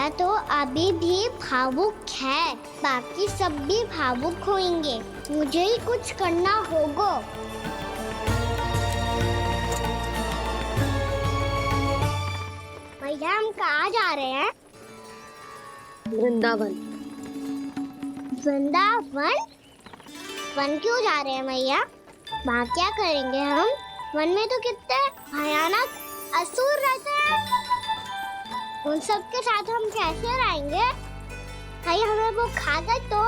मैया तो अभी भी भावुक है, बाकी सब भी भावुक होंगे। मुझे ही कुछ करना होगा। भैया हम कहाँ जा रहे हैं? वृंदावन। वृंदावन? वन क्यों जा रहे हैं मैया? वहाँ क्या करेंगे हम? वन में तो कितने भयानक असुर रहते हैं। उन सब के साथ हम कैसे रहेंगे? कहीं हमें वो खा गए तो?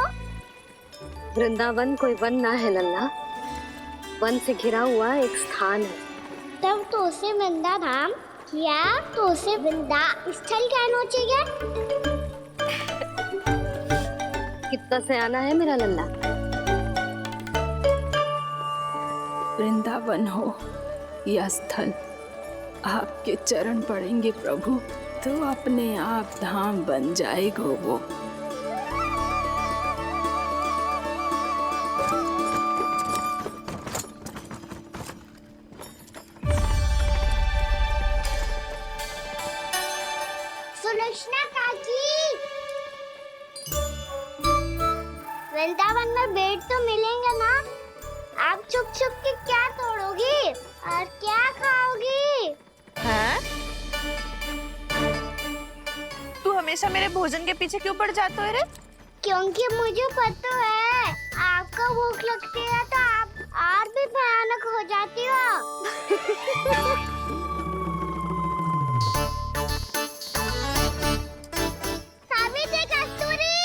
वृंदावन कोई वन ना है लल्ला, वन से घिरा हुआ एक स्थान है। तब तो उसे वृंदा धाम या तो उसे वृंदा स्थल कहना चाहिए। कितना सयाना है मेरा लल्ला। वृंदावन हो या स्थल, आपके चरण पड़ेंगे प्रभु तो अपने आप धाम बन जाएगा वो। सुलक्षणा काकी, वृंदावन में बेट तो मिलेंगे ना? आप छुप छुप के क्या तोड़ोगी और क्या खाओगी? हाँ? तू हमेशा मेरे भोजन के पीछे क्यों पड़ जाता है रे? क्योंकि मुझे पता है आपको भूख लगती है तो आप और भी भयानक हो जाती हो। सावित्री, कस्तूरी,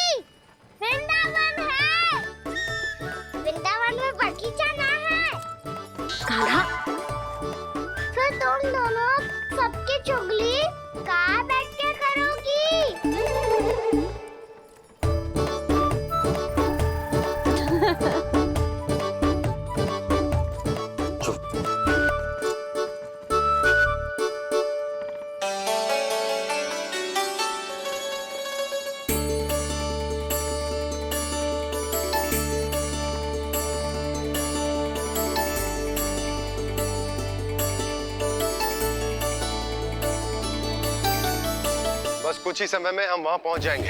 वृंदावन है। वृंदावन में बगीचा ना है। कान्हा, फिर तुम दोनों सबकी चुगली कहाँ बैठ के करोगी? बस कुछ ही समय में हम वहां पहुंच जाएंगे।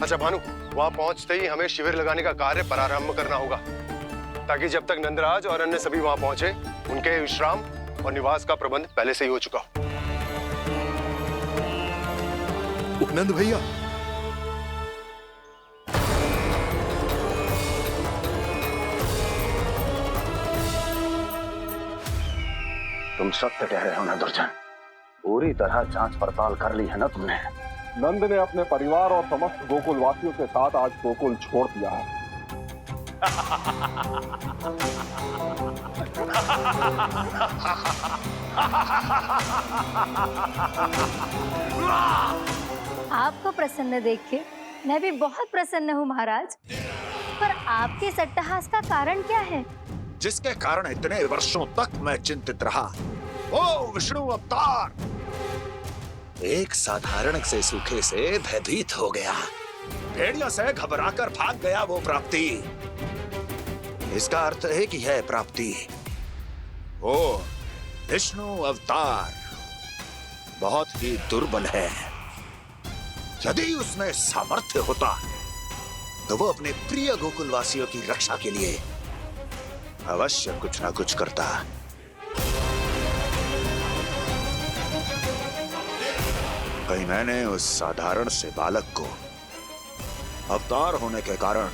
अच्छा भानु, वहां पहुंचते ही हमें शिविर लगाने का कार्य प्रारंभ करना होगा, ताकि जब तक नंदराज और अन्य सभी वहां पहुंचे उनके विश्राम और निवास का प्रबंध पहले से ही हो चुका हो। उपनंद भैया, तुम सत्य कह रहे हो ना दुर्जन? पूरी तरह जांच पड़ताल कर ली है ना तुमने? नंद ने अपने परिवार और समस्त गोकुल वासियों के साथ आज गोकुल छोड़ दिया है। आपको प्रसन्न देख के मैं भी बहुत प्रसन्न हूँ महाराज। पर आपके इस अट्टहास का कारण क्या है? जिसके कारण इतने वर्षों तक मैं चिंतित रहा, ओ विष्णु अवतार, एक साधारण से सूखे से भयभीत हो गया, भेड़ियों से घबराकर भाग गया वो प्राप्ति। इसका अर्थ है कि यह प्राप्ति ओ विष्णु अवतार बहुत ही दुर्बल है। यदि उसमें सामर्थ्य होता तो वो अपने प्रिय गोकुलवासियों की रक्षा के लिए अवश्य कुछ ना कुछ करता। कहीं मैंने उस साधारण से बालक को अवतार होने के कारण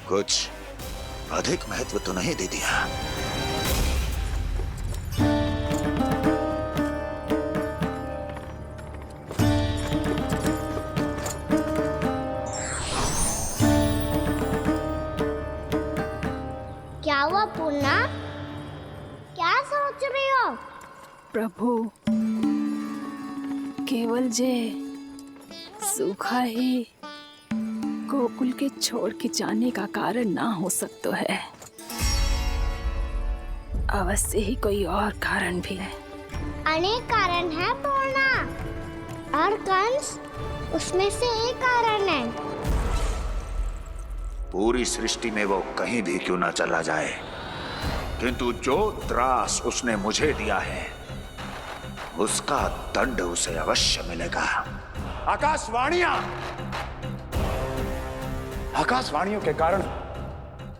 कुछ अधिक महत्व तो नहीं दे दिया? क्या हुआ पूर्णा? क्या सोच रही हो? प्रभु, केवल जे सूखा ही गोकुल के छोड़ के जाने का कारण ना हो सकता है, अवश्य ही कोई और कारण भी है। अनेक कारण है पूर्णा, और कंस उसमें से एक कारण है। पूरी सृष्टि में वो कहीं भी क्यों ना चला जाए, किंतु जो त्रास उसने मुझे दिया है उसका दंड उसे अवश्य मिलेगा। आकाशवाणियों के कारण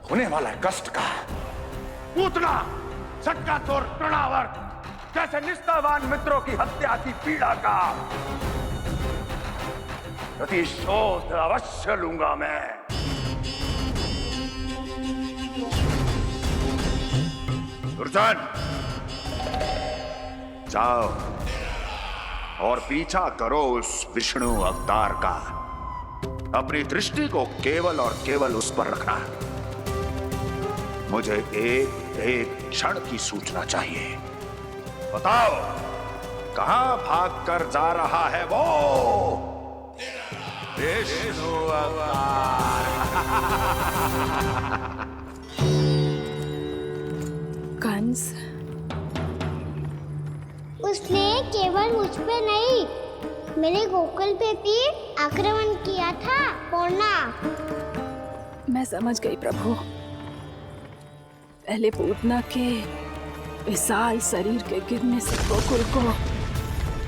होने वाला कष्ट का, पूतना, सटकासुर, तृणावर्त जैसे निष्ठावान मित्रों की हत्या की पीड़ा का प्रतिशोध अवश्य लूंगा मैं। दुर्जन, जाओ और पीछा करो उस विष्णु अवतार का। अपनी दृष्टि को केवल और केवल उस पर रखना। मुझे एक एक क्षण की सूचना चाहिए। बताओ, कहां भागकर जा रहा है वो विष्णु अवतार? कंस, उसने केवल मुझ पे नहीं, मेरे गोकुल पे भी आक्रमण किया था पूर्णा। मैं समझ गई प्रभु। पहले पूतना के विशाल शरीर के गिरने से गोकुल को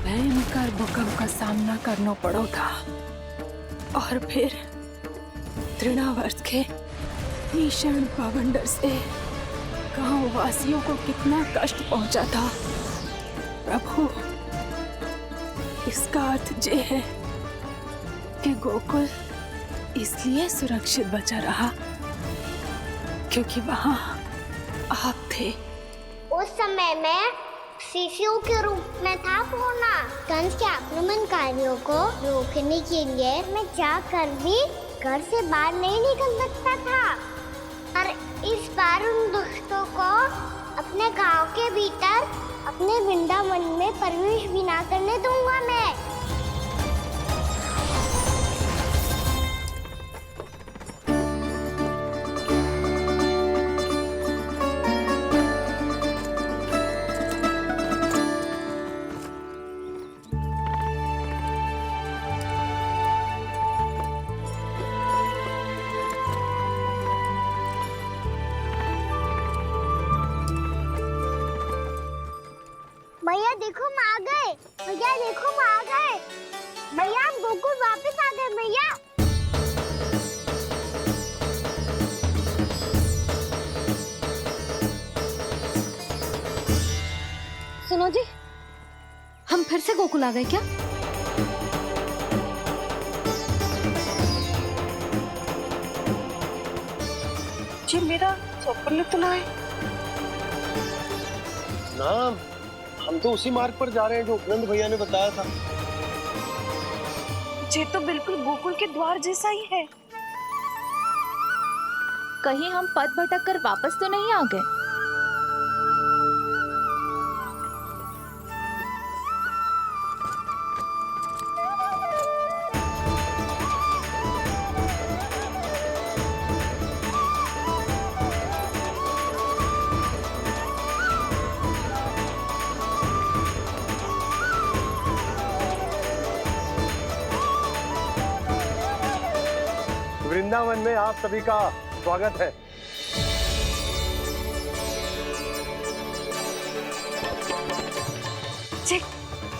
भयंकर भूकंप का सामना करना पड़ा था, और फिर तृणावर्त के भीषण पावंडर से गांव वासियों को कितना कष्ट पहुंचा था। प्रभु, इसका अर्थ ये है कि गोकुल इसलिए सुरक्षित बचा रहा क्योंकि वहां आप थे। उस समय मैं शिशु के रूप में था पूर्णा। कंस के आक्रमणकारियों को रोकने के लिए मैं जाकर भी घर से बाहर नहीं निकल सकता था, और इस बार उन दुष्टों को अपने गांव के भीतर, अपने वृंदावन में प्रवेश भी ना करने दूंगा मैं। भैया देखो हम आ गए, भैया देखो हम आ गए, भैया हम गोकुल वापस आ गए भैया। सुनो जी, हम फिर से गोकुल आ गए क्या? जी मेरा स्वप्न तो ना है। ना, हम तो उसी मार्ग पर जा रहे हैं जो उपनंद भैया ने बताया था। ये तो बिल्कुल गोकुल के द्वार जैसा ही है। कहीं हम पथ भटक कर वापस तो नहीं आ गए? वृंदावन में आप सभी का स्वागत है।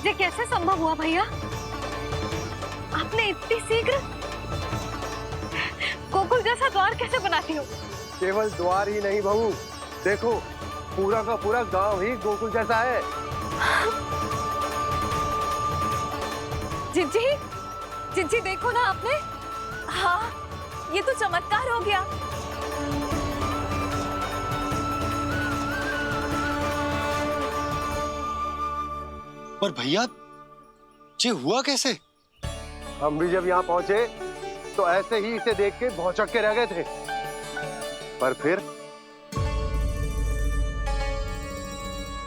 ये कैसे संभव हुआ भैया? आपने इतनी शीघ्र गोकुल जैसा द्वार कैसे बनाती हो? केवल द्वार ही नहीं बहू, देखो पूरा का पूरा गांव ही गोकुल जैसा है। जिज्जी, जिज्जी देखो ना आपने। हाँ, ये तो चमत्कार हो गया। पर भैया, ये हुआ कैसे? हम भी जब यहाँ पहुंचे तो ऐसे ही इसे देख के भौचक के रह गए थे, पर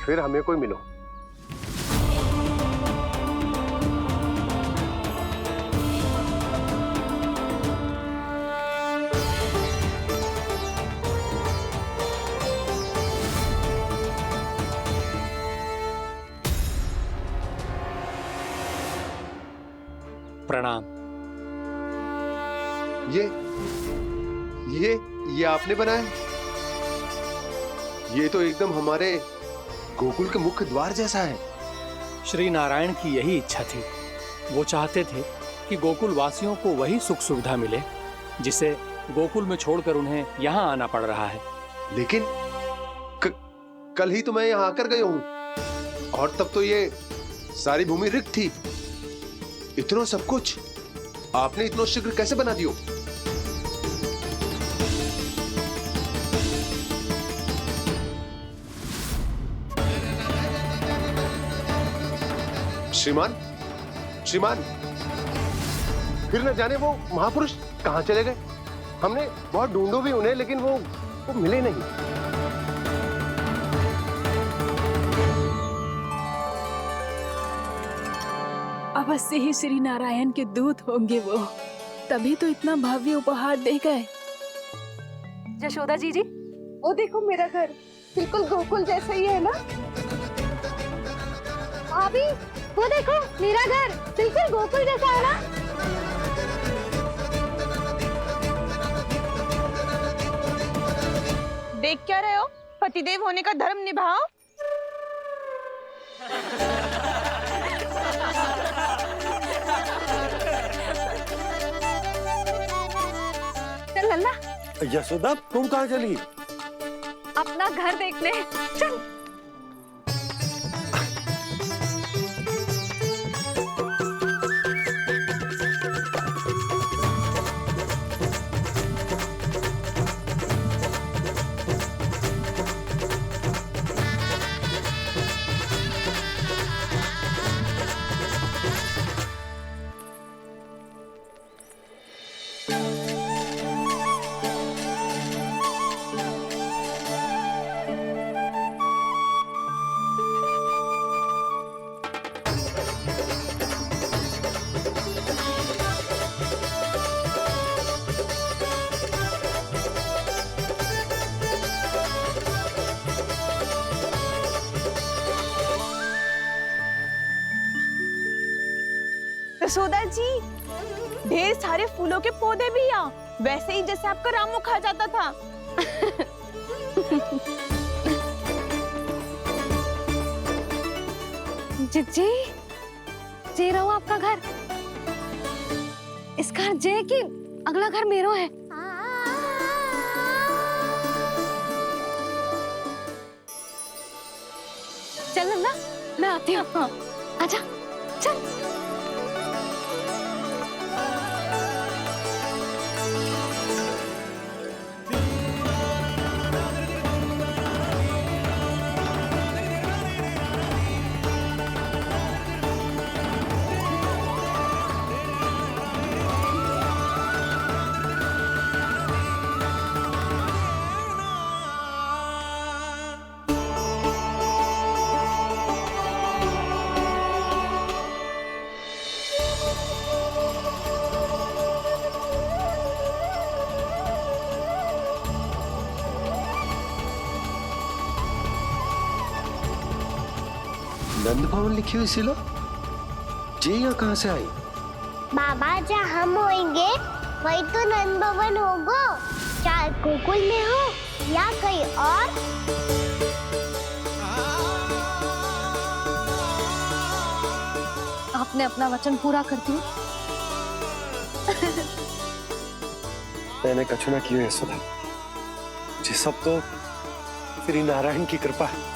फिर हमें कोई मिलो। प्रणाम। ये आपने बनाए? ये तो एकदम हमारे गोकुल के मुख्य द्वार जैसा है। श्री नारायण की यही इच्छा थी। वो चाहते थे कि गोकुल वासियों को वही सुख सुविधा मिले जिसे गोकुल में छोड़कर उन्हें यहाँ आना पड़ रहा है। लेकिन कल ही तो मैं यहाँ आकर गया हूँ और तब तो ये सारी भूमि रिक्त थी। इतना सब कुछ आपने इतना शीघ्र कैसे बना दियो? श्रीमान, श्रीमान, फिर न जाने वो महापुरुष कहाँ चले गए। हमने बहुत ढूंढो भी उन्हें, लेकिन वो मिले नहीं। अवश्य ही श्री नारायण के दूत होंगे वो, तभी तो इतना भव्य उपहार दे गए। यशोदा जी, वो देखो मेरा घर बिल्कुल गोकुल जैसा ही है ना। भाभी वो देखो मेरा घर बिल्कुल गोकुल जैसा है ना। देख क्या रहे हो? पतिदेव होने का धर्म निभाओ। चल लल्ला, यशोदा तुम कहाँ चली? अपना घर देखने चल। यशोदा जी, ढेर सारे फूलों के पौधे भी यहाँ, वैसे ही जैसे आपका रामू खा जाता था। जिज्जी, जे रहो आपका घर। इस घर जे कि अगला घर मेरो है। चल ना, मैं आती हूँ। आजा, चल। नंद भवन लिखी हुई सिला, ये यहाँ कहाँ से आई? बाबा जहाँ हम होंगे वही तो नंद भवन होगा, चाहे गोकुल में हो या कहीं और। आपने अपना वचन पूरा कर दिया। मैंने कछु ना किया यशोदा, ये सब तो श्री नारायण की कृपा है।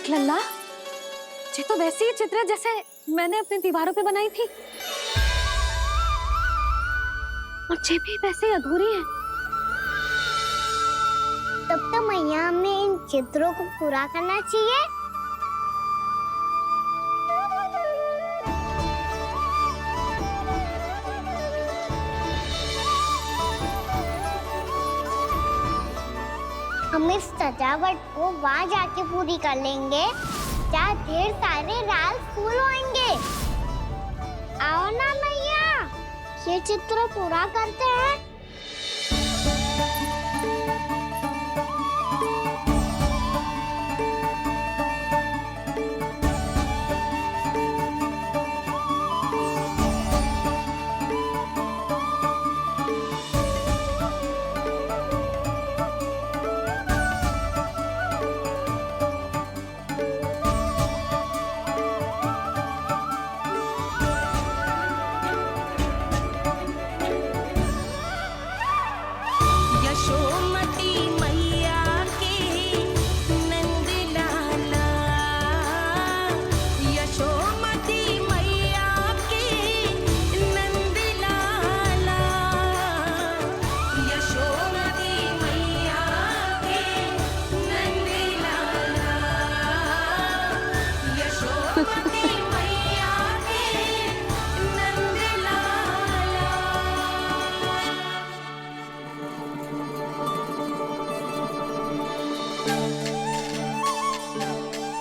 देख लल्ला, ये तो वैसी ही चित्र है जैसे मैंने अपनी दीवारों पे बनाई थी, और ये भी वैसे ही अधूरी है। तब तो मैया हमें इन चित्रों को पूरा करना चाहिए। हम इस सजावट को वहाँ जाके पूरी कर लेंगे जहाँ ढेर सारे लाल फूल होंगे। आओ ना मैया, ये चित्र पूरा करते हैं।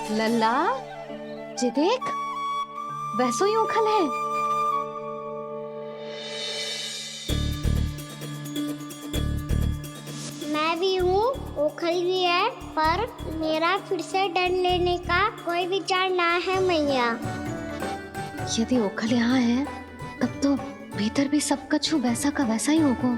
लल्ला, ये देख, वैसो ही उखल है। मैं भी हूँ, ओखल भी है, पर मेरा फिर से डर लेने का कोई विचार ना है मैया। यदि ओखल यहाँ है, तब तो भीतर भी सब कछु वैसा का वैसा ही होगा।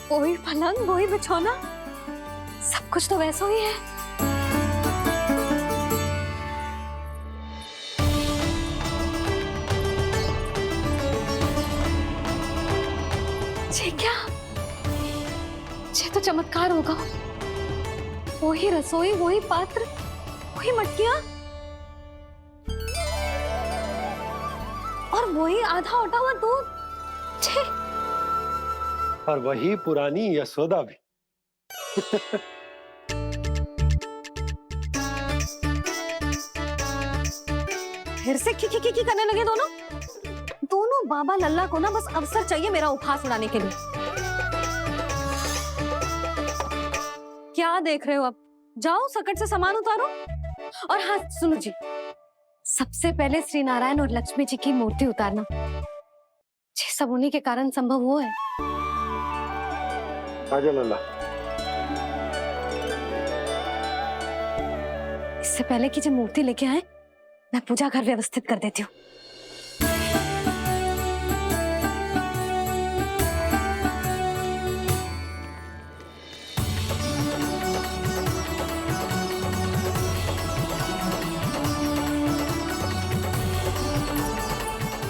वही पलंग, वही बिछौना, सब कुछ तो वैसा ही है। ये क्या? ये तो चमत्कार होगा। वही रसोई, वही पात्र, वही मटकियां, और वही आधा उटा हुआ दूध। छे! और वही पुरानी यशोदा भी। फिर से की करने लगे दोनों बाबा लल्ला को ना बस अवसर चाहिए मेरा उपहास उड़ाने के लिए। क्या देख रहे हो? अब जाओ, सकट से सामान उतारो। और हाँ सुनो जी, सबसे पहले श्री नारायण और लक्ष्मी जी की मूर्ति उतारना। ये सब उन्हीं के कारण संभव हुआ है। आजा लल्ला। इससे पहले कि जो मूर्ति लेके आए, मैं पूजा घर व्यवस्थित कर देती हूँ।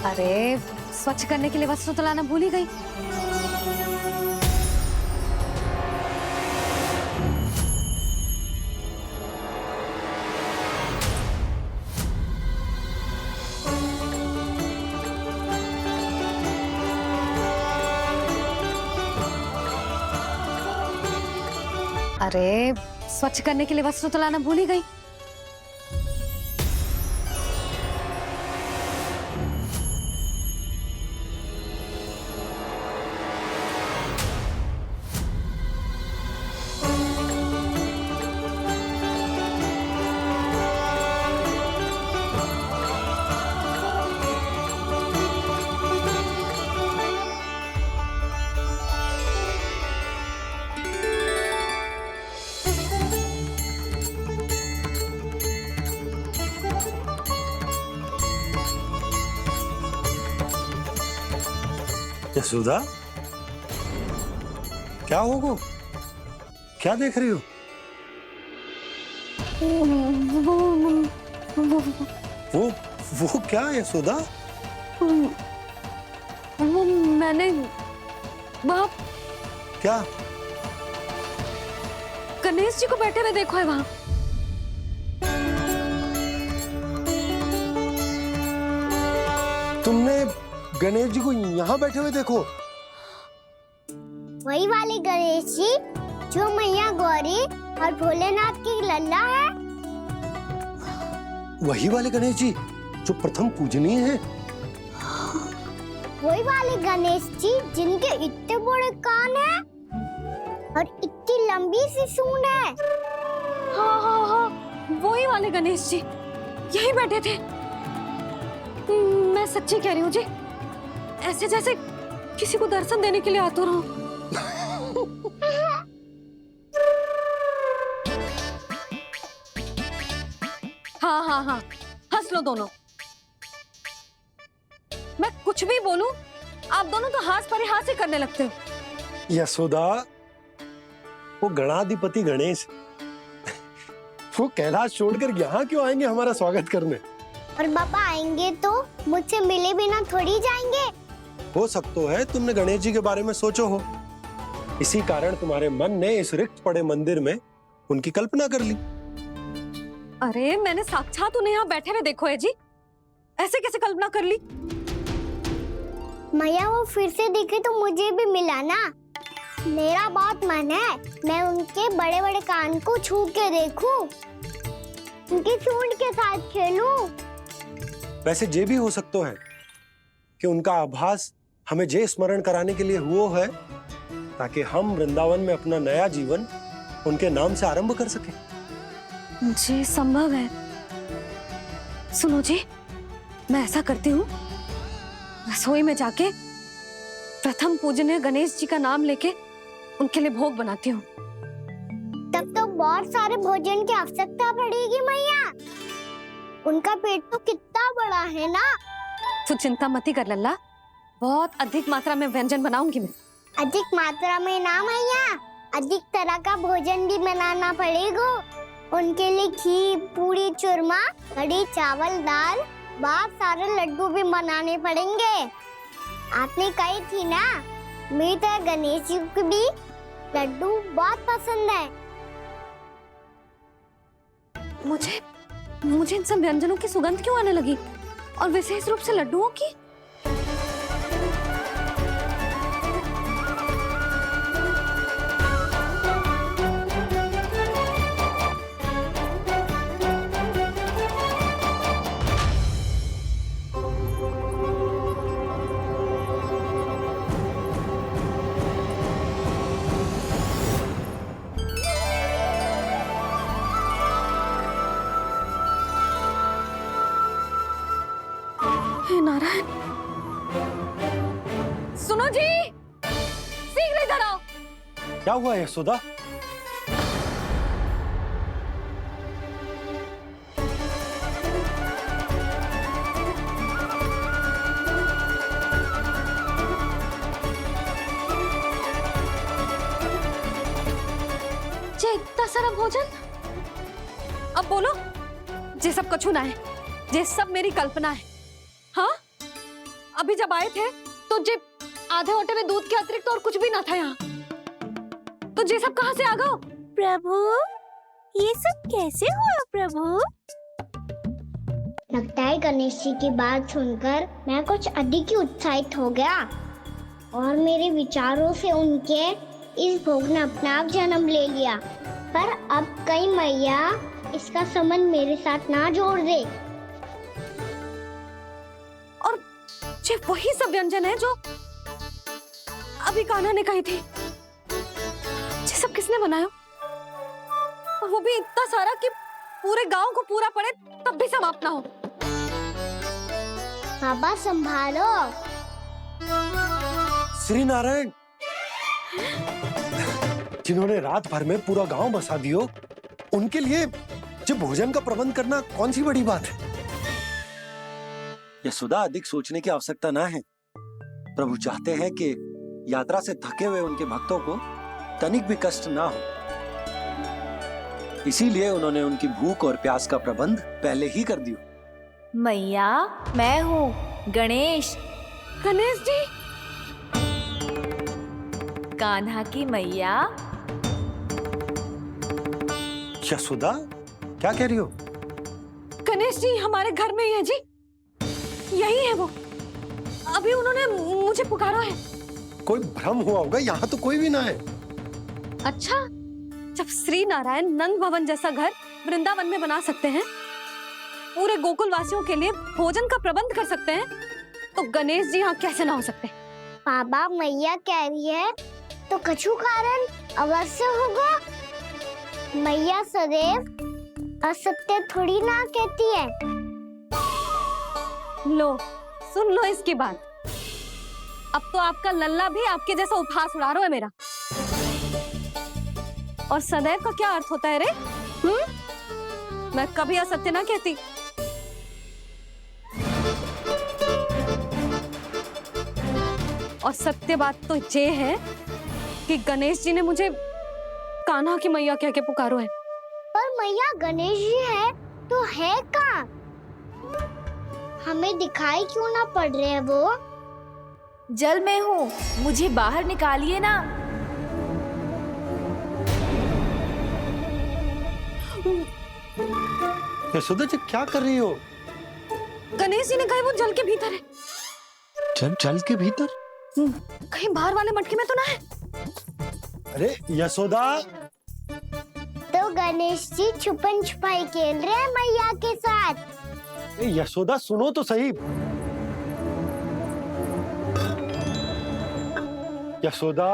अरे, स्वच्छ करने के लिए वस्त्र तो लाना भूल ही गई। अरे, स्वच्छ करने के लिए वस्त्र तो लाना भूल ही गई। यशोदा, क्या होगा? क्या देख रही हो? वो क्या है यशोदा? वो मैंने वहाँ क्या? गणेश जी को बैठे हुए देखो है वहाँ। तुमने गणेश जी को यहाँ बैठे हुए देखो? वही वाले गणेश जी जो मैया गौरी और भोलेनाथ की लल्ला है। वही वाले गणेश जी जो प्रथम पूजनीय हैं? वही वाले गणेश जी जिनके इतने बड़े कान हैं और इतनी लंबी सी सूंड है। हाँ हाँ हाँ, वही वाले गणेश जी यही बैठे थे। मैं सच्ची कह रही हूँ जी, ऐसे जैसे किसी को दर्शन देने के लिए आतुर हूँ। हाँ हाँ हाँ, हंस लो दोनों। मैं कुछ भी बोलूं, आप दोनों तो हास परिहास ही करने लगते हो। यशोदा, वो गणाधिपति गणेश वो कैलाश छोड़कर यहाँ क्यों आएंगे हमारा स्वागत करने? और पापा आएंगे तो मुझसे मिले बिना थोड़ी जाएंगे। हो सकता है तुमने गणेश जी के बारे में सोचो हो, इसी कारण तुम्हारे मन ने इस रिक्त पड़े मंदिर में उनकी कल्पना कर ली। अरे मैंने साक्षात उन्हें यहाँ बैठे हुए देखो है जी, ऐसे कैसे कल्पना कर ली? मैया वो फिर से दिखे तो मुझे भी मिला ना। मेरा बहुत मन है मैं उनके बड़े बड़े कान को छू के देखूं, उनकी सूंड के साथ खेलूं। वैसे ये भी हो सकता है कि उनका आभास हमें जे स्मरण कराने के लिए हुआ है ताकि हम वृंदावन में अपना नया जीवन उनके नाम से आरंभ कर सके। जी संभव है। सुनो जी, मैं ऐसा करती हूँ, रसोई में जाके प्रथम पूजनीय गणेश जी का नाम लेके उनके लिए भोग बनाती हूँ। तब तो बहुत सारे भोजन की आवश्यकता पड़ेगी मैया। उनका पेट तो कितना बड़ा है ना। तू चिंता मत ही कर लल्ला, बहुत अधिक मात्रा में व्यंजन बनाऊंगी मैं। अधिक मात्रा में ना मैया, अधिक तरह का भोजन भी बनाना पड़ेगा। उनके लिए खीर, पूरी, चूरमा, कढ़ी, चावल, दाल, बहुत सारे लड्डू भी बनाने पड़ेंगे। आपने कही थी ना, मेरे गणेश जी को भी लड्डू बहुत पसंद है। मुझे इन सब व्यंजनों की सुगंध क्यों आने लगी, और विशेष रूप से लड्डुओं की? हे नारायण, सुनो जी, शीघ्र इधर आओ। क्या हुआ यशोदा? जे इतना सारा भोजन, अब बोलो, जे सब कछु ना है, जे सब मेरी कल्पना है। हाँ, अभी जब आए थे तो जे आधे ओटे में दूध के अतिरिक्त और कुछ भी ना था यहाँ, तो जे सब कहाँ से आ गए? प्रभु, ये सब कैसे हुआ प्रभु? लगता है गणेश जी की बात सुनकर मैं कुछ अधिक ही उत्साहित हो गया और मेरे विचारों से उनके इस भोग ने अपना आप जन्म ले लिया। पर अब कहीं मैया इसका संबंध मेरे साथ ना जोड़ दे। और ये वही सब व्यंजन है जो अभी कान्हा ने कही थी। ये सब किसने बनाया? और वो भी इतना सारा कि पूरे गांव को पूरा पड़े तब भी समाप्त ना हो। बाबा संभालो। श्री नारायण, जिन्होंने रात भर में पूरा गांव बसा दियो, उनके लिए जो भोजन का प्रबंध करना कौन सी बड़ी बात है? यशोदा, अधिक सोचने की आवश्यकता ना है। प्रभु चाहते हैं कि यात्रा से थके हुए उनके भक्तों को तनिक भी कष्ट ना हो, इसीलिए उन्होंने उनकी भूख और प्यास का प्रबंध पहले ही कर दिया। मैया, मैं हूँ गणेश, गणेश जी, कान्हा की मैया। यशोदा, क्या कह रही हो? गणेश जी हमारे घर में ही है जी, यही है वो। अभी उन्होंने मुझे पुकारा है। कोई भ्रम हुआ होगा, यहाँ तो कोई भी ना है। अच्छा, जब श्री नारायण नंद भवन जैसा घर वृंदावन में बना सकते हैं, पूरे गोकुल वासियों के लिए भोजन का प्रबंध कर सकते हैं, तो गणेश जी यहाँ कैसे ना हो सकते? बाबा, मैया कह रही है तो कछु कारण अवश्य होगा। मैया सदैव असत्य थोड़ी ना कहती है। लो, सुन लो इसकी बात। अब तो आपका लल्ला भी आपके जैसा उपहास उड़ा रहा है मेरा। और सदैव का क्या अर्थ होता है रे? मैं कभी असत्य ना कहती। और सत्य बात तो ये है कि गणेश जी ने मुझे कान्हा की मैया कह के पुकारो है। पर मैया गणेश जी है तो है कहाँ? हमें दिखाई क्यों ना पड़ रहे हैं वो? जल में हूँ, मुझे बाहर निकालिए ना। यशोदा जी, क्या कर रही हो? गणेश जी ने कहा वो जल के भीतर है। जल के भीतर? कहीं बाहर वाले मटके में तो ना है? अरे यशोदा, तो गणेश जी छुपन छुपाई खेल रहे हैं मैया के साथ। यशोदा सुनो तो सही। यशोदा,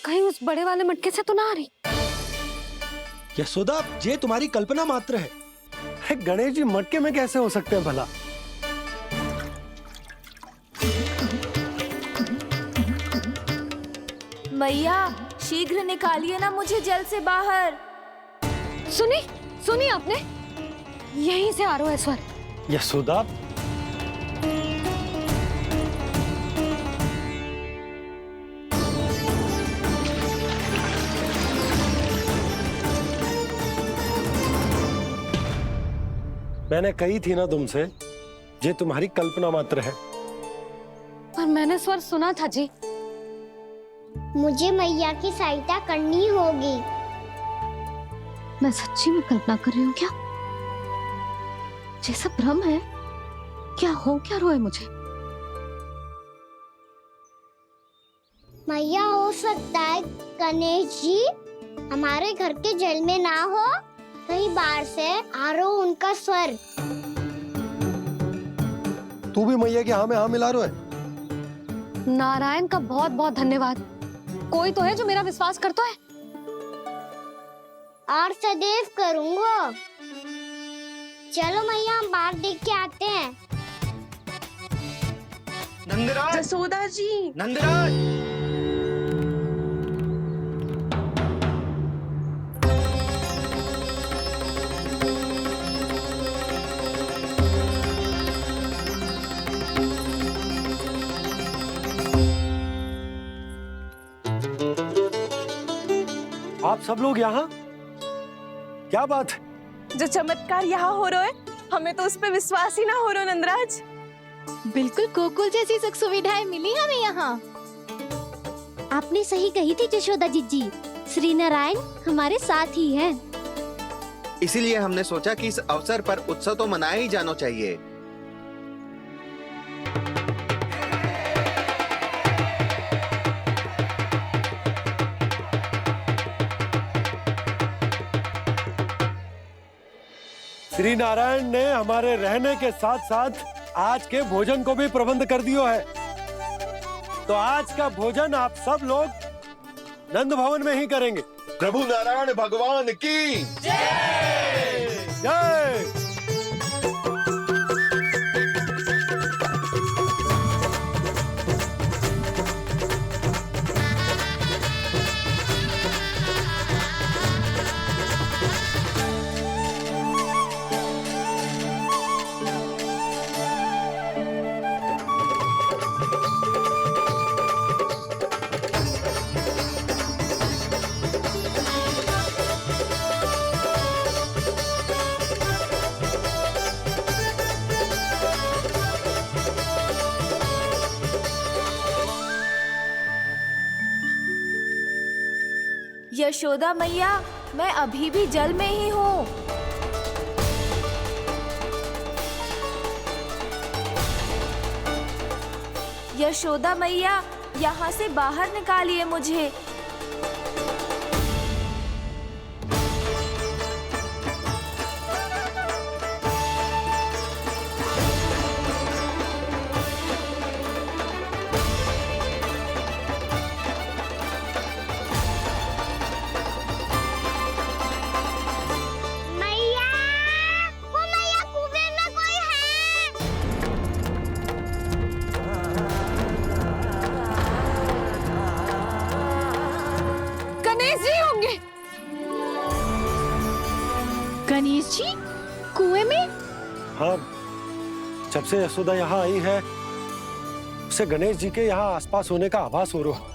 कहीं उस बड़े वाले मटके से तो ना आ रही? यशोदा, ये तुम्हारी कल्पना मात्र है। गणेश जी मटके में कैसे हो सकते हैं भला? मैया, शीघ्र निकालिए ना मुझे जल से बाहर। सुनी आपने? यहीं से आ रहा है स्वर। यशोदा, मैंने कही थी ना तुमसे, ये तुम्हारी कल्पना मात्र है। पर मैंने स्वर सुना था जी। मुझे मैया की सहायता करनी होगी। मैं सच्ची में कल्पना कर रही हूँ क्या? जैसा भ्रम है क्या? हो क्या रहा है मुझे? मैया, हो सकता है गणेश जी हमारे घर के जल में ना हो, कहीं बाहर से आ रहा हो उनका स्वर। तू भी मैया के हाँ में हाँ मिला रहा है। नारायण का बहुत बहुत धन्यवाद। कोई तो है जो मेरा विश्वास करता है। और सदैव करूंगा। चलो मैया, हम बाहर देख के आते हैं। नंदराज, जसोदा जी, नंदराज, आप सब लोग यहाँ? क्या बात है? जो चमत्कार यहाँ हो रहा है, हमें तो उस पे विश्वास ही ना हो रहा नंदराज। बिल्कुल गोकुल जैसी सुख सुविधाएं मिली हमें यहाँ। आपने सही कही थी यशोदा जीजी, श्री नारायण हमारे साथ ही हैं। इसीलिए हमने सोचा कि इस अवसर पर उत्सव तो मनाया ही जाना चाहिए। श्री नारायण ने हमारे रहने के साथ साथ आज के भोजन को भी प्रबंध कर दिया है। तो आज का भोजन आप सब लोग नंद भवन में ही करेंगे। प्रभु नारायण भगवान की जय। यशोदा मैया, मैं अभी भी जल में ही हूँ। यशोदा मैया, यहाँ से बाहर निकालिए मुझे। मैया, वो मैया कुएं में कोई है। गणेश जी होंगे। गणेश जी कुएं में? हाँ, जब से यशोदा यहाँ आई है उसे गणेश जी के यहाँ आसपास होने का आभास हो रहा।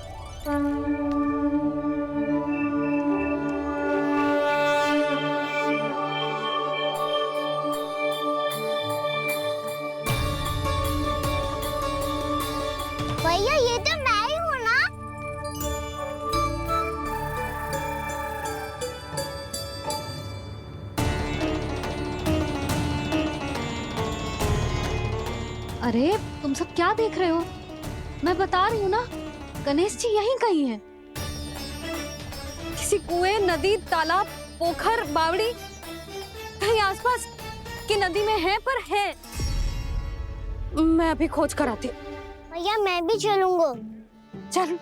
भैया ये तो मैं ही हूँ ना। अरे तुम सब क्या देख रहे हो? मैं बता रही हूँ ना, गणेश जी यहीं कहीं हैं। किसी कुएं, नदी, तालाब, पोखर, बावड़ी कहीं आसपास की नदी में है, पर है। मैं अभी खोज कर आती हूँ। भैया मैं भी चलूंगा। चल।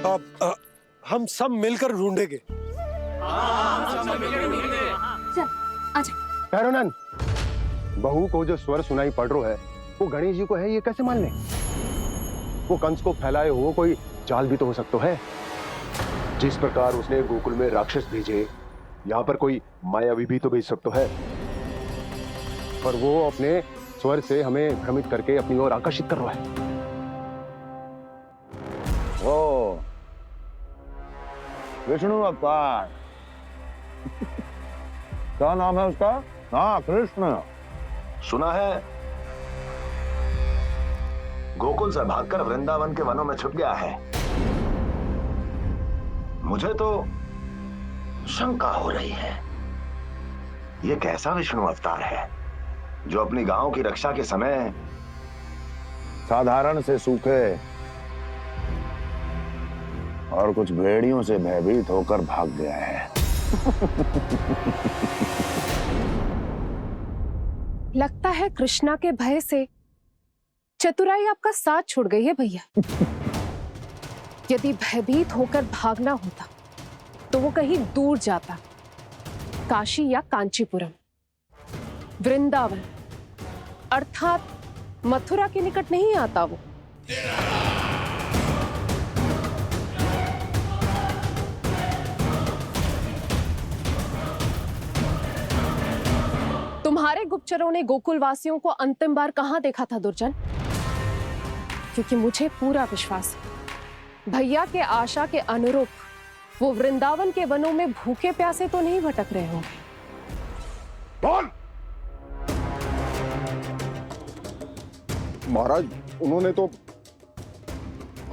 अब हम सब मिलकर ढूंढेंगे। चल आजा। भैरवनंद, बहू को जो स्वर सुनाई पड़ रहा है वो गणेश जी को है, ये कैसे मान ले? वो कंस को फैलाए हुए कोई चाल भी तो हो सकता है। जिस प्रकार उसने गोकुल में राक्षस भेजे, यहाँ पर कोई मायावी भी तो भेज सकता है। पर वो अपने स्वर से हमें भ्रमित करके अपनी ओर आकर्षित कर रहा है। ओ विष्णु अवतार। क्या नाम है उसका? हाँ, कृष्ण। सुना है गोकुल से भागकर वृंदावन के वनों में छुप गया है। मुझे तो शंका हो रही है, ये कैसा विष्णु अवतार है जो अपनी गांव की रक्षा के समय साधारण से सूखे और कुछ भेड़ियों से भयभीत होकर भाग गया है। लगता है कृष्णा के भय से चतुराई आपका साथ छोड़ गई है भैया। यदि भयभीत होकर भागना होता तो वो कहीं दूर जाता, काशी या कांचीपुरम, वृंदावन अर्थात मथुरा के निकट नहीं आता वो। तुम्हारे गुप्तचरों ने गोकुल वासियों को अंतिम बार कहां देखा था दुर्जन? क्योंकि मुझे पूरा विश्वास है भैया के आशा के अनुरूप वो वृंदावन के वनों में भूखे प्यासे तो नहीं भटक रहे होंगे। बोल। महाराज, उन्होंने तो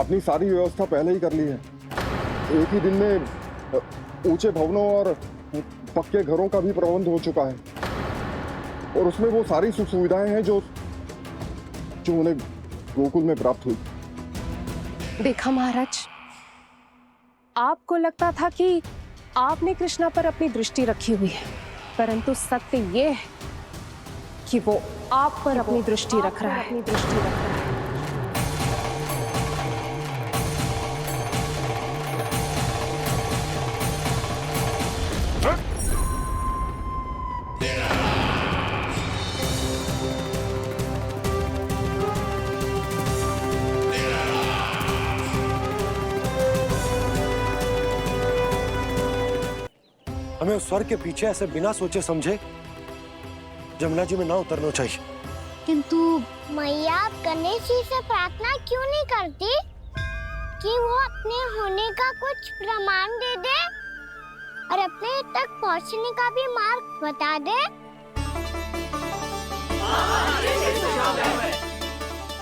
अपनी सारी व्यवस्था पहले ही कर ली है। एक ही दिन में ऊंचे भवनों और पक्के घरों का भी प्रबंध हो चुका है, और उसमें वो सारी सुख सुविधाएं हैं जो उन्हें गोकुल में प्राप्त हुई। देखा महाराज, आपको लगता था कि आपने कृष्णा पर अपनी दृष्टि रखी हुई है, परंतु सत्य ये है कि वो आप पर अपनी दृष्टि रख रहा है। हमें उस स्वर के पीछे ऐसे बिना सोचे समझे जमुना जी में ना उतरना चाहिए। किंतु मैया, आप गणेश जी से प्रार्थना क्यों नहीं करती कि वो अपने होने का कुछ प्रमाण दे दे और अपने तक पहुंचने का भी मार्ग बता दे?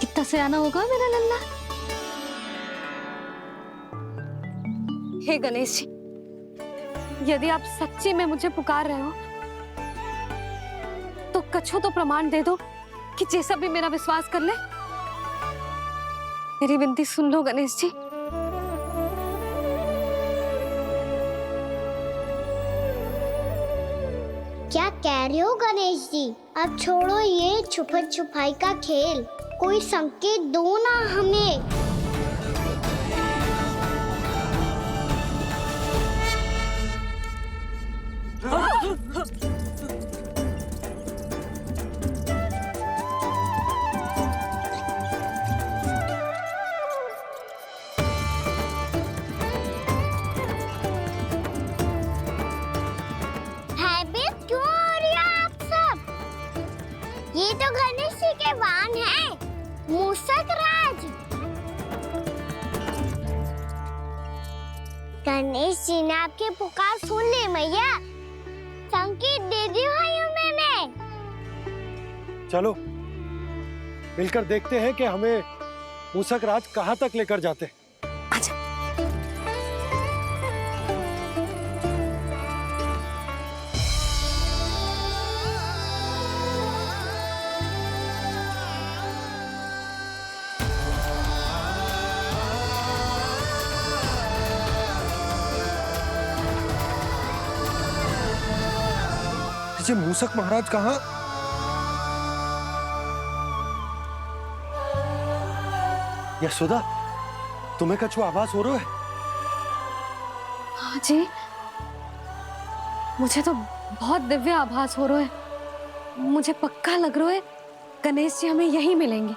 कितना सयाना होगा मेरा लल्ला। हे गणेश जी, यदि आप सच्ची में मुझे पुकार रहे हो तो कछु तो प्रमाण दे दो कि जैसा भी मेरा विश्वास कर ले। मेरी विनती सुन लो गणेश जी। क्या कह रहे हो गणेश जी? अब छोड़ो ये छुपन छुपाई का खेल, कोई संकेत दो ना हमें। भयभीत क्यों हो रही हो आप सब? ये तो गणेश जी के वाहन हैं, मूषक राज। गणेश जी ने आपकी पुकार सुन ली मैया, संकेत दे दी भाइयों मैंने। चलो मिलकर देखते हैं कि हमें मूषक राज कहाँ तक लेकर जाते हैं। ये मूषक महाराज कहाँ? यशोदा, तुम्हें कछु आभास हो रहा है? हाँ जी, मुझे तो बहुत दिव्य आभास हो रहा है। मुझे पक्का लग रहा है गणेश जी हमें यहीं मिलेंगे।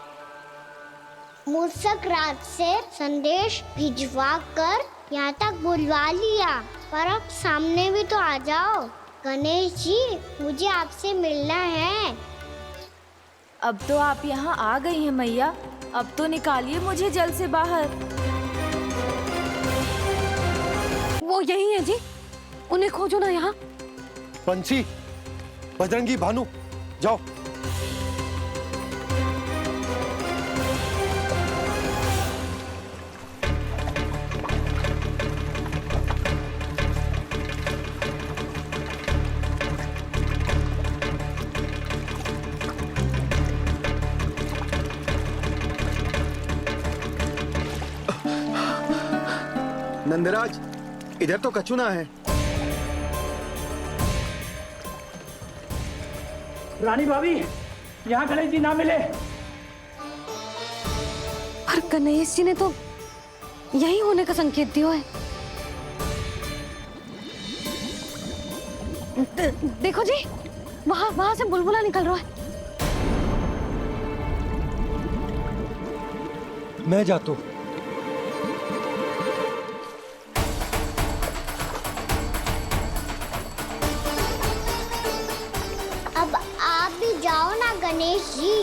मूषक राज से संदेश भिजवा कर यहाँ तक बुलवा लिया, पर अब सामने भी तो आ जाओ। गणेश जी, मुझे आपसे मिलना है। अब तो आप यहाँ आ गई हैं मैया, अब तो निकालिए मुझे जल से बाहर। वो यही है जी, उन्हें खोजो ना यहाँ। पंछी, बजरंगी, भानु, जाओ। नंदराज, इधर तो कछु ना है। रानी भाभी, यहाँ गणेश जी ना मिले। और गणेश जी ने तो यही होने का संकेत दिया है। देखो जी, वहां से बुलबुला निकल रहा है। मैं जाता हूँ। अब आप भी जाओ ना गणेश जी।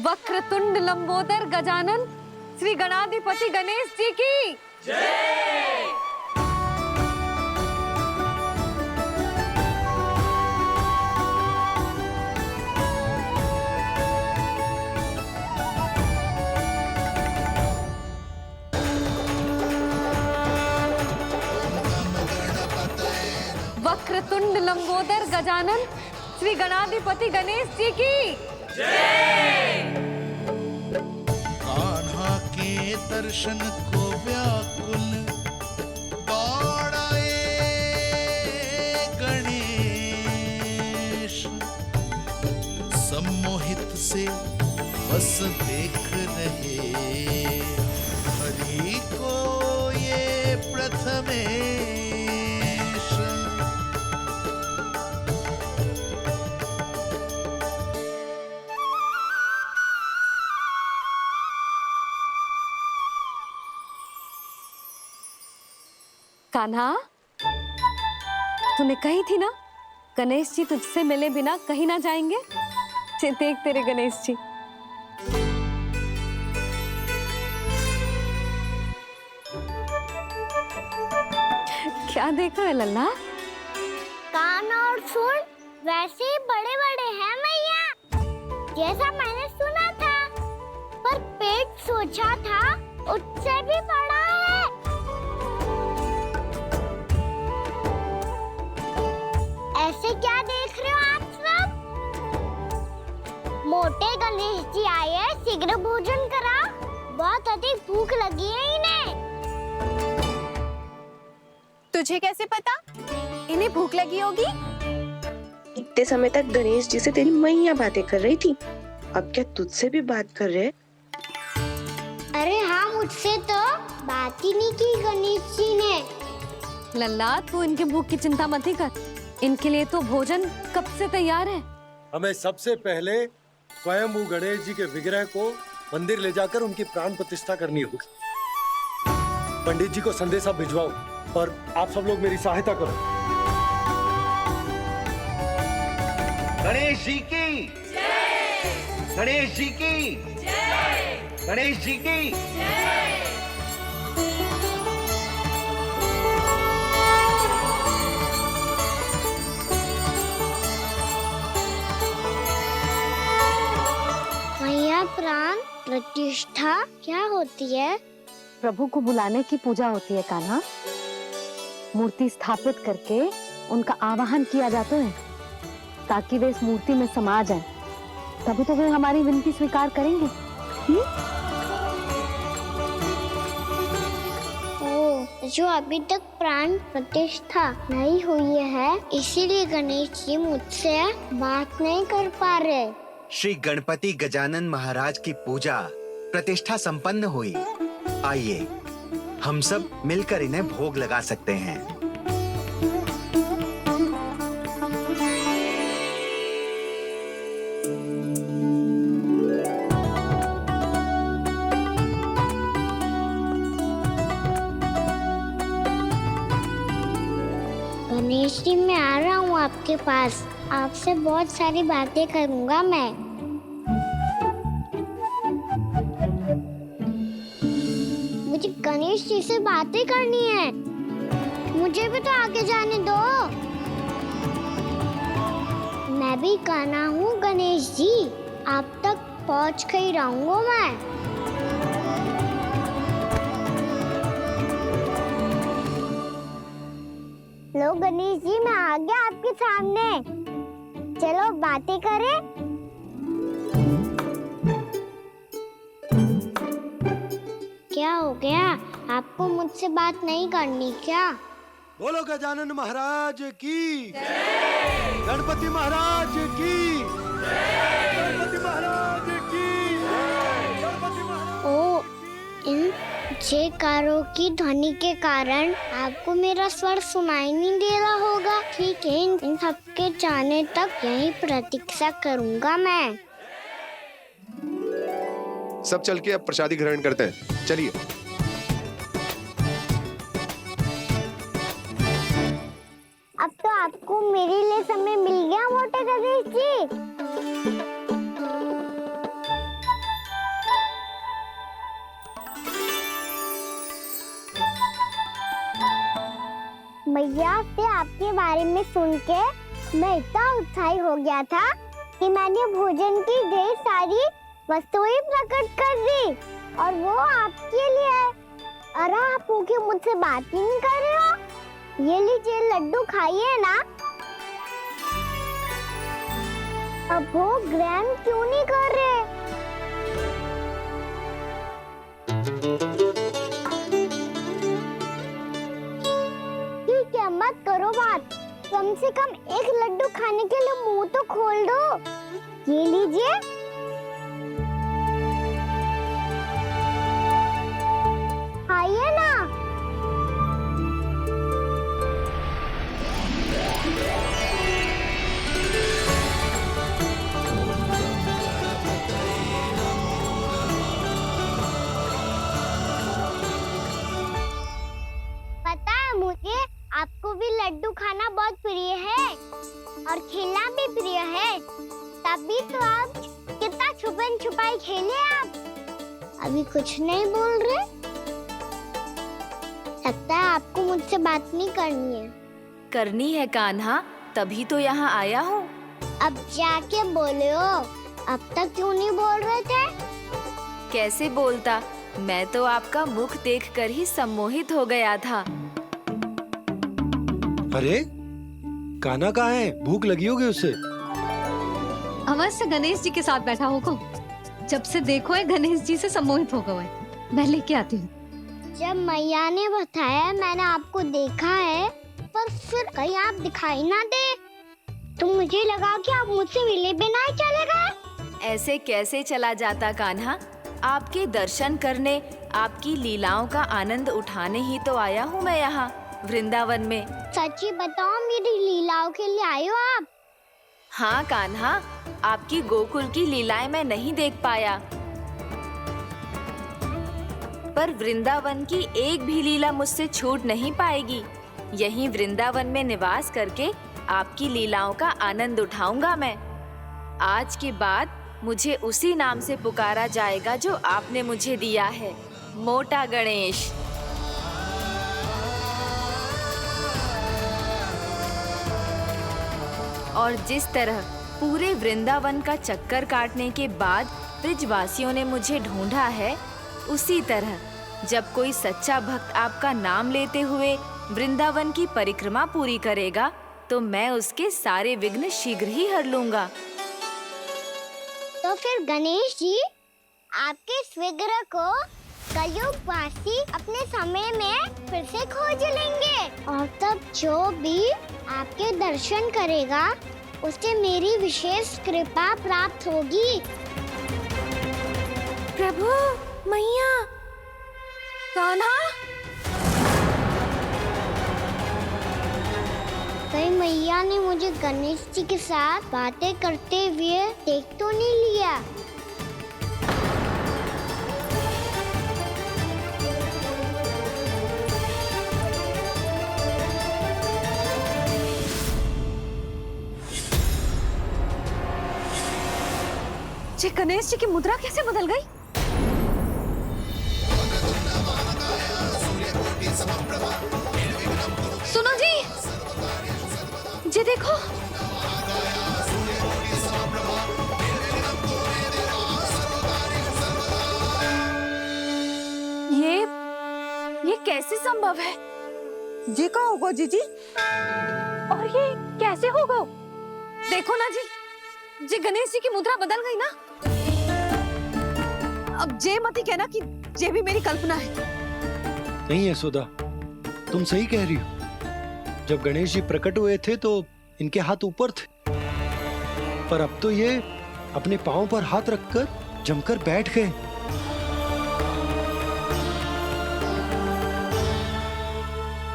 वक्रतुंड लंबोदर गजानन श्री गणाधिपति गणेश जी की जय। वक्रतुंड लंबोदर गजानन श्री गणाधिपति गणेश जी की जय। कान्हा के दर्शन को व्याकुल दौड़ाए गणेश। सम्मोहित से बस देख रहे हरि को ये प्रथमेश। कान्हा, तूने कही थी ना गणेश जी तुझसे मिले बिना कहीं ना जाएंगे। देख तेरे गणेश जी। क्या देख रहे लल्ला? कान और सुन वैसे ही बड़े बड़े हैं मैया, जैसा मैंने सुना था, पर पेट सोचा था उससे भी बड़ा है। ऐसे क्या देख रहे हो आप सब? मोटे गणेश जी आए हैं, शीघ्र भोजन करा, बहुत अधिक भूख लगी है इन्हें। तुझे कैसे पता इन्हें भूख लगी होगी? इतने समय तक गणेश जी से तेरी मैया बातें कर रही थी, अब क्या तुझसे भी बात कर रहे? अरे हाँ, मुझसे तो बात ही नहीं की गणेश जी ने। लल्ला, तू इनके भूख की चिंता मत ही कर, इनके लिए तो भोजन कब से तैयार है। हमें सबसे पहले स्वयं गणेश जी के विग्रह को मंदिर ले जाकर उनकी प्राण प्रतिष्ठा करनी होगी। पंडित जी को संदेशा भिजवाओ और आप सब लोग मेरी सहायता करो। गणेश जी की जय! गणेश जी की जय! गणेश जी की जय! मैया, प्राण प्रतिष्ठा क्या होती है? प्रभु को बुलाने की पूजा होती है कान्हा। मूर्ति स्थापित करके उनका आवाहन किया जाता है ताकि वे इस मूर्ति में समा जाएं। तभी तो वे हमारी विनती स्वीकार करेंगे। ओ, जो अभी तक प्राण प्रतिष्ठा नहीं हुई है, इसीलिए गणेश जी मुझसे बात नहीं कर पा रहे। श्री गणपति गजानन महाराज की पूजा प्रतिष्ठा संपन्न हुई। आइए हम सब मिलकर इन्हें भोग लगा सकते हैं। गणेश जी, मैं आ रहा हूँ आपके पास, आपसे बहुत सारी बातें करूँगा मैं। मुझे गणेश जी से बातें करनी है, मुझे भी तो आगे जाने दो। मैं भी कान्हा हूँ गणेश जी, आप तक पहुँच कर ही रहूँगा मैं। लो गणेश जी, मैं आ गया आपके सामने, चलो बातें करें। क्या हो गया, आपको मुझसे बात नहीं करनी क्या? बोलो गजानन महाराज की जय! गणपति महाराज की जय! गणपति महाराज की जय! गणपति महाराज। ओ, इन जयकारों की ध्वनि के कारण आपको मेरा स्वर सुनाई नहीं दे रहा होगा। ठीक है, इन सबके जाने तक यही प्रतीक्षा करूंगा मैं। सब चल के अब प्रसादी ग्रहण करते हैं, चलिए। अब तो आपको मेरे लिए समय मिल गया मोटे गणेश जी। मैया से आपके बारे में सुन के मैं इतना उत्साही हो गया था कि मैंने भोजन की ढेर सारी वस्तुएं प्रकट कर दी, और वो आपके लिए। अरे आप भूखे मुझसे बात ही नहीं कर रहे हो। ये लीजिए लड्डू, खाइए ना। अब वो ग्रहण क्यों नहीं कर रहे? ठीक है, मत करो बात। कम से कम एक लड्डू खाने के लिए मुंह तो खोल दो। ये लीजिए। खाइए ना। पता है मुझे, आपको भी लड्डू खाना बहुत प्रिय है और खेलना भी प्रिय है। तभी तो आप कितना छुपन छुपाई खेले आप। अभी कुछ नहीं बोल रहे। लगता है आपको मुझसे बात नहीं करनी है। करनी है कान्हा, तभी तो यहाँ आया हूँ। अब जाके बोलो। अब तक क्यों नहीं बोल रहे थे? कैसे बोलता, मैं तो आपका मुख देखकर ही सम्मोहित हो गया था। अरे कान्हा कहाँ है? भूख लगी होगी उसे। अवश्य गणेश जी के साथ बैठा होगा। जब से देखो है गणेश जी से सम्मोहित हो गए। मैं लेके आती हूँ। जब मैया ने बताया मैंने आपको देखा है, पर फिर कहीं आप दिखाई ना दे तो मुझे लगा कि आप मुझसे मिले बिना ही चले गए। ऐसे कैसे चला जाता कान्हा? आपके दर्शन करने, आपकी लीलाओं का आनंद उठाने ही तो आया हूँ मैं यहाँ वृंदावन में। सच्ची बताओ, मेरी लीलाओं के लिए आए हो आप? हाँ कान्हा, आपकी गोकुल की लीलाएं मैं नहीं देख पाया, पर वृंदावन की एक भी लीला मुझसे छूट नहीं पाएगी। यहीं वृंदावन में निवास करके आपकी लीलाओं का आनंद उठाऊंगा मैं। आज के बाद मुझे उसी नाम से पुकारा जाएगा जो आपने मुझे दिया है, मोटा गणेश। और जिस तरह पूरे वृंदावन का चक्कर काटने के बाद ब्रिजवासियों ने मुझे ढूंढा है, उसी तरह जब कोई सच्चा भक्त आपका नाम लेते हुए वृंदावन की परिक्रमा पूरी करेगा, तो मैं उसके सारे विघ्न शीघ्र ही हर लूंगा। तो फिर गणेश जी, आपके इस विग्रह को कलयुगवासी अपने समय में फिर से खोज लेंगे, और तब जो भी आपके दर्शन करेगा उसे मेरी विशेष कृपा प्राप्त होगी। प्रभु, मैया, कान्हा, कहीं मैया ने मुझे गणेश जी के साथ बातें करते हुए देख तो नहीं लिया? ये गणेश जी की मुद्रा कैसे बदल गई? सुनो जी, ये देखो। ये कैसे संभव है? जी का होगा जीजी? और ये कैसे होगा? देखो ना जी, ये गणेश जी की मुद्रा बदल गई ना। अब जे मती कहना कि ये भी मेरी कल्पना है। नहीं यशोदा, तुम सही कह रही हो। जब गणेश जी प्रकट हुए थे तो इनके हाथ ऊपर थे, पर अब तो ये अपने पांव पर हाथ रखकर जमकर बैठ गए।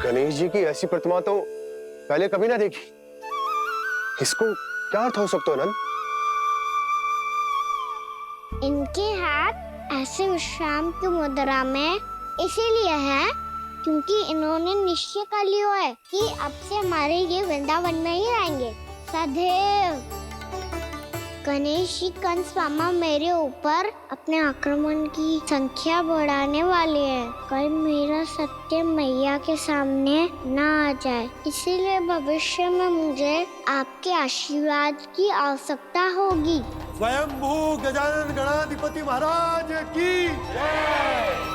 गणेश जी की ऐसी प्रतिमा तो पहले कभी ना देखी। इसको क्या अर्थ हो सकता है नंद? इनके हाथ ऐसे विश्राम की मुद्रा में इसीलिए है क्योंकि इन्होंने निश्चय कर लिया है कि अब से हमारे ये वृंदावन में ही रहेंगे सदैव। गणेश जी कंस मामा मेरे ऊपर अपने आक्रमण की संख्या बढ़ाने वाले हैं। कल मेरा सत्य मैया के सामने ना आ जाए, इसीलिए भविष्य में मुझे आपके आशीर्वाद की आवश्यकता होगी। स्वयंभू गजानन गणाधिपति महाराज की जय।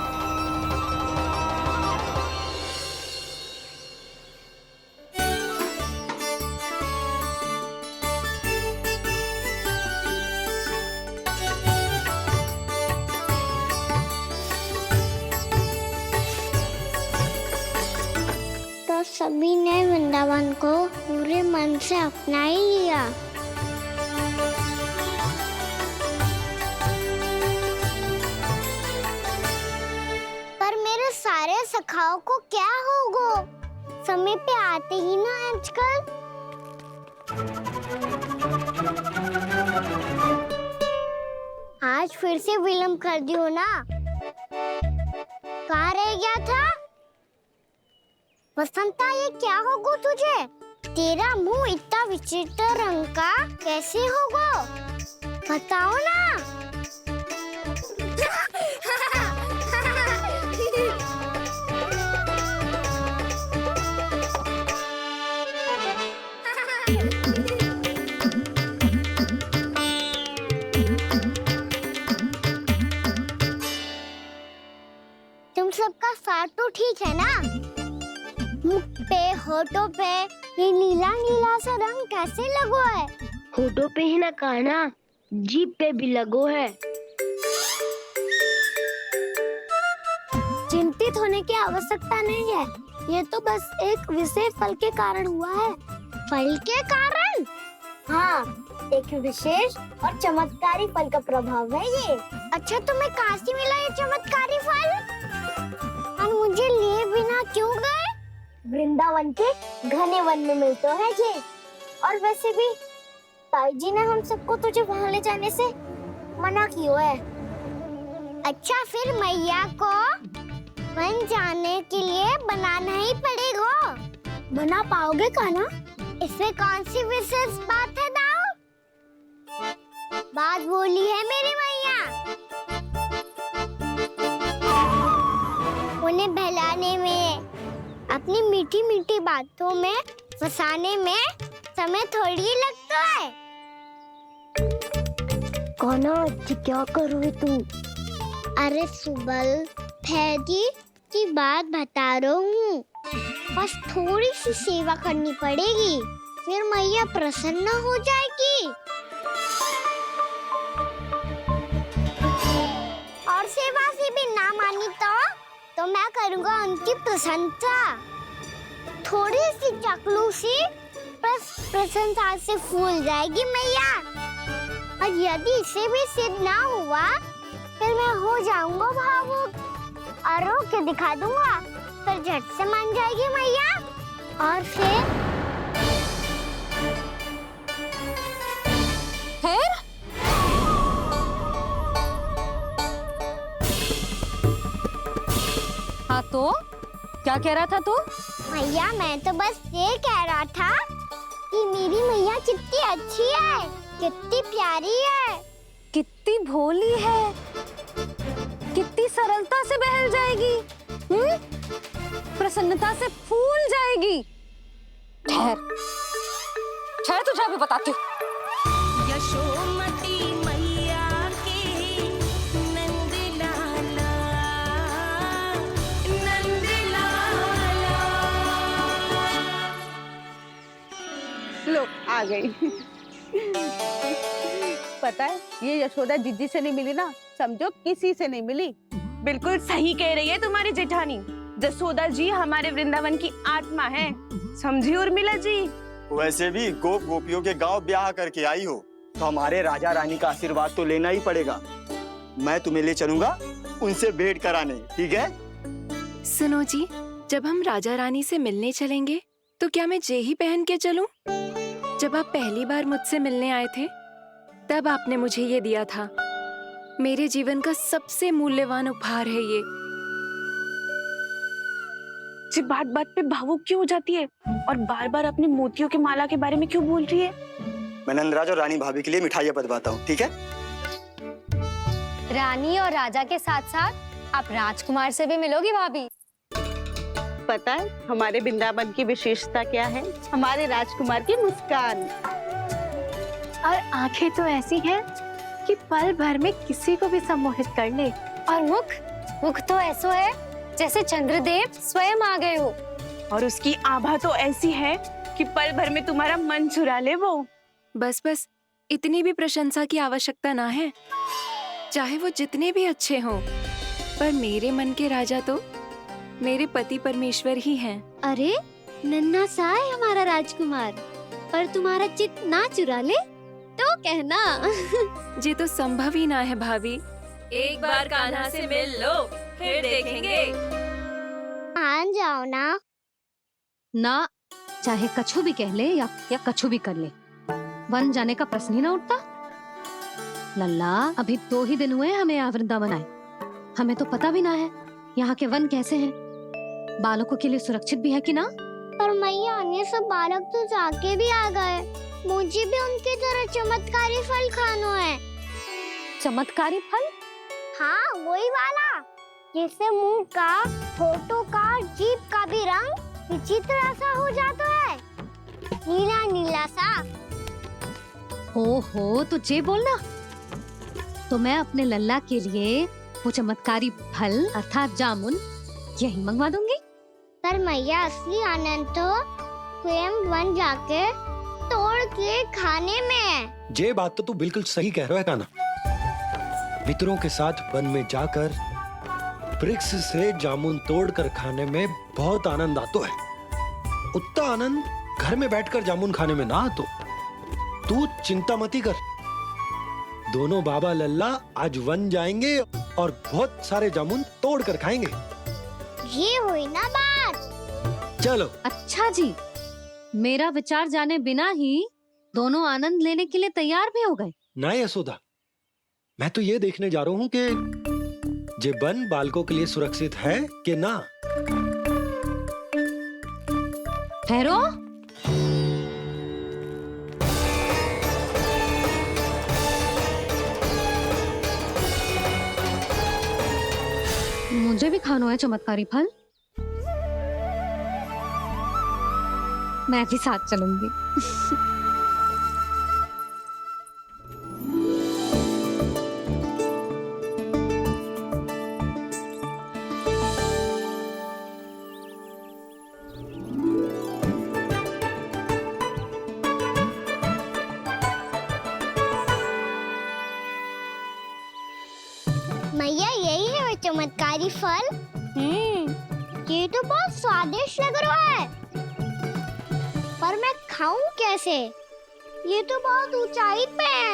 को पूरे मन से अपना ही लिया। पर मेरे सारे सखाओं को क्या होगा? समय पे आते ही ना आजकल। आज फिर से विलम्ब कर दियो ना। कहाँ रह गया था? वसंता, ये क्या होगा तुझे? तेरा मुंह इतना विचित्र रंग का कैसे होगा? बताओ ना। तुम सबका स्वाद तो ठीक है ना? मुख पे, होठों पे ये नीला नीला सा रंग कैसे लगो है? होठों पे ही ना काना, जीभ पे भी लगो है। चिंतित होने की आवश्यकता नहीं है। ये तो बस एक विशेष फल के कारण हुआ है। फल के कारण? हाँ, एक विशेष और चमत्कारी फल का प्रभाव है ये। अच्छा, तुम्हें कहाँ से मिला ये चमत्कारी फल? और मुझे लिए बिना क्यों गए? वृंदावन के घने वन में मिलते हैं ये। और वैसे भी ताई जी ने हम सबको तुझे वहाँ ले जाने से मना किया है। अच्छा, फिर मैया को वन जाने के लिए बनाना ही पड़ेगा। बना पाओगे कान्हा? इसमें कौन सी विशेष बात है दाऊ? बात बोली है मेरी मैया। उन्हें बहलाने में, अपनी मीठी मीठी बातों में फंसाने में समय थोड़ी लगता है। कान्हा, क्या कर रही तू? अरे सुबल, फैदी की बात बता रहा हूँ। बस थोड़ी सी सेवा करनी पड़ेगी, फिर मैया प्रसन्न हो जाएगी। और सेवा से भी ना मानी तो मैं करूँगा उनकी प्रशंसा। थोड़ी सी चकलूसी बस प्रशंसा से फूल जाएगी मैया। और यदि इसे भी सिद्ध ना हुआ, फिर मैं हो जाऊंगा भावुक और रो के दिखा दूंगा। फिर झट से मान जाएगी मैया। और फिर हाँ तो क्या कह रहा था तू? मैया, मैं तो बस ये कह रहा था कि मेरी मैया कितनी अच्छी है, कितनी प्यारी है, कितनी भोली है, कितनी सरलता से बहल जाएगी, प्रसन्नता से फूल जाएगी। ठहर ठहर, तुझे अभी बताती हूँ। यशोमती मैया के नंद लाला, नंद लाला। लो, आ गई। पता है, ये यशोदा जिज्जी से नहीं मिली ना, समझो किसी से नहीं मिली। बिल्कुल सही कह रही है तुम्हारी जेठानी। जसोदा जी हमारे वृंदावन की आत्मा है, समझी उर्मिला जी। वैसे भी गोप गोपियों के गांव ब्याह करके आई हो, तो हमारे राजा रानी का आशीर्वाद तो लेना ही पड़ेगा। मैं तुम्हें ले चलूंगा उनसे भेंट कराने, ठीक है? सुनो जी, जब हम राजा रानी से मिलने चलेंगे तो क्या मैं जे ही पहन के चलूं? जब आप पहली बार मुझसे मिलने आए थे, तब आपने मुझे ये दिया था। मेरे जीवन का सबसे मूल्यवान उपहार है ये। जी बात बात पे भावुक क्यों हो जाती है और बार बार अपने मोतियों के माला के बारे में क्यों बोल रही है? मैं नंदराज और रानी भाभी के लिए मिठाइयाँ बंटवाता हूँ, ठीक है? रानी और राजा के साथ साथ आप राजकुमार से भी मिलोगी भाभी। पता है हमारे वृंदावन की विशेषता क्या है? हमारे राजकुमार की मुस्कान। और आंखें तो ऐसी हैं कि पल भर में किसी को भी सम्मोहित कर ले। और मुख तो ऐसा है जैसे चंद्रदेव स्वयं आ गए हो। और उसकी आभा तो ऐसी है कि पल भर में तुम्हारा मन चुरा ले वो। बस बस, इतनी भी प्रशंसा की आवश्यकता ना है। चाहे वो जितने भी अच्छे हों, पर मेरे मन के राजा तो मेरे पति परमेश्वर ही हैं। अरे नन्हा सा है हमारा राजकुमार, पर तुम्हारा चित ना चुरा ले तो कहना। ये तो संभव ही ना है भाभी। एक बार कान्हा से मिल लो, फिर देखेंगे। मान जाओ ना। ना, चाहे कछु भी कह ले या कछु भी कर ले, वन जाने का प्रश्न ही ना उठता। लल्ला, अभी 2 ही दिन हुए हमें यहाँ वृंदावन आए, हमें तो पता भी ना है यहाँ के वन कैसे हैं, बालकों के लिए सुरक्षित भी है कि ना। पर मैया, ये सब बालक तो जाके भी आ गए, मुझे भी उनकी तरह चमत्कारी फल खाना है। चमत्कारी फल? हाँ, वही वाला, जैसे मुंह का, होठों का, जीभ का भी रंग विचित्र सा हो जाता है, नीला नीला सा। हो तो जे बोलना, तो मैं अपने लल्ला के लिए वो चमत्कारी फल अर्थात जामुन यही मंगवा दूंगी। पर मैया, असली आनंद तो स्वयं वन जाके तोड़ के खाने में है। ये बात तो तू बिल्कुल सही कह रहा है कान्हा। मित्रों के साथ वन में जाकर वृक्ष से जामुन तोड़कर खाने में बहुत आनंद आता है। उतना आनंद घर में बैठकर जामुन खाने में ना आतो। तू चिंता मती कर, दोनों बाबा लल्ला आज वन जाएंगे और बहुत सारे जामुन तोड़कर खाएंगे। ये हुई ना बात। चलो। अच्छा जी, मेरा विचार जाने बिना ही दोनों आनंद लेने के लिए तैयार भी हो गए। ना यशोदा, मैं तो ये देखने जा रहा हूँ कि ये वन बालकों के लिए सुरक्षित है कि ना। ठहरो। मुझे भी खाना है चमत्कारी फल, मैं भी साथ चलूंगी। मैया, यही है वो चमत्कारी फल। ये तो बहुत स्वादिष्ट लग रहा है, पर मैं खाऊं कैसे? ये तो बहुत ऊंचाई पे है।